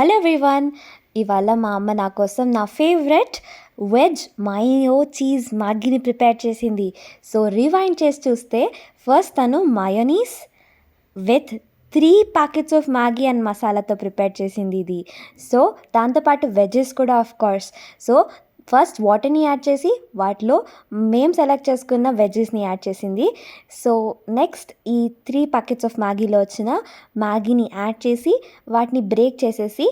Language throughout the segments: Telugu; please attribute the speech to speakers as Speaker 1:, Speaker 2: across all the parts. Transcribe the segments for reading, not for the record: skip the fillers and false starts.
Speaker 1: హలో ఎవ్రీవన్, ఇవాళ మా అమ్మ నా కోసం నా ఫేవరెట్ వెజ్ మయో చీజ్ మ్యాగీని ప్రిపేర్ చేసింది. సో రివైండ్ చేసి చూస్తే ఫస్ట్ తను mayonnaise with 3 packets of Maggi and మసాలాతో ప్రిపేర్ చేసింది ఇది. సో దాంతోపాటు వెజ్జెస్ కూడా ఆఫ్ కోర్స్. సో ఫస్ట్ వాటర్ని యాడ్ చేసి వాటిలో మేము సెలెక్ట్ చేసుకున్న వెజ్జెస్ని యాడ్ చేసింది. సో నెక్స్ట్ ఈ 3 ప్యాకెట్స్ ఆఫ్ మ్యాగీలో వచ్చిన మ్యాగీని యాడ్ చేసి వాటిని బ్రేక్ చేసేసి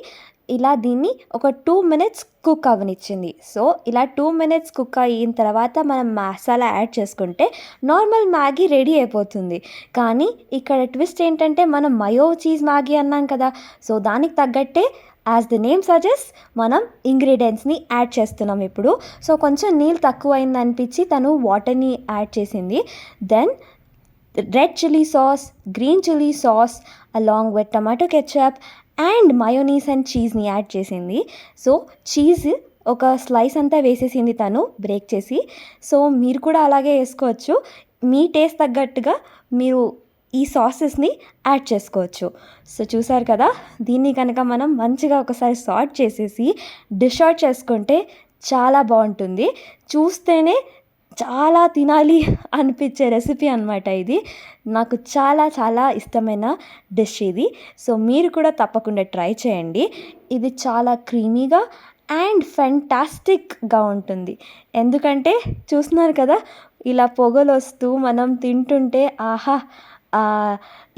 Speaker 1: ఇలా దీన్ని ఒక 2 minutes కుక్ అవ్వనిచ్చింది. సో ఇలా 2 minutes కుక్ అయిన తర్వాత మనం మసాలా యాడ్ చేసుకుంటే నార్మల్ మ్యాగీ రెడీ అయిపోతుంది. కానీ ఇక్కడ ట్విస్ట్ ఏంటంటే మనం మయో చీజ్ మ్యాగీ అన్నాం కదా, సో దానికి తగ్గట్టే యాజ్ ద నేమ్ సజెస్ట్ మనం ఇంగ్రీడియంట్స్ని యాడ్ చేస్తున్నాం ఇప్పుడు. సో కొంచెం నీళ్ళు తక్కువ అయింది అనిపించి తను వాటర్ని యాడ్ చేసింది. Then red chilli sauce, green chilli sauce along with tomato ketchup and mayonnaise and చీజ్ని యాడ్ చేసింది. సో చీజ్ ఒక స్లైస్ అంతా వేసేసింది తను బ్రేక్ చేసి. సో మీరు కూడా అలాగే వేసుకోవచ్చు, మీ టేస్ట్ తగ్గట్టుగా మీరు ఈ సాసెస్ని యాడ్ చేసుకోవచ్చు. సో చూసారు కదా, దీన్ని కనుక మనం మంచిగా ఒకసారి సార్ట్ చేసేసి డిష్ అవుట్ చేసుకుంటే చాలా బాగుంటుంది. చూస్తేనే చాలా తినాలి అనిపించే రెసిపీ అనమాట ఇది. నాకు చాలా చాలా ఇష్టమైన డిష్ ఇది. సో మీరు కూడా తప్పకుండా ట్రై చేయండి. ఇది చాలా క్రీమీగా అండ్ ఫెంటాస్టిక్గా ఉంటుంది. ఎందుకంటే చూస్తున్నారు కదా, ఇలా పొగలు వస్తూ మనం తింటుంటే ఆహా,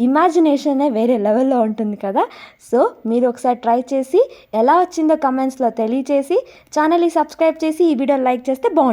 Speaker 1: ఇమాజినేషనే వేరే లెవెల్లో ఉంటుంది కదా. సో మీరు ఒకసారి ట్రై చేసి ఎలా వచ్చిందో కమెంట్స్లో తెలియచేసి ఛానల్ని సబ్స్క్రైబ్ చేసి ఈ వీడియో లైక్ చేస్తే బాగుంటుంది.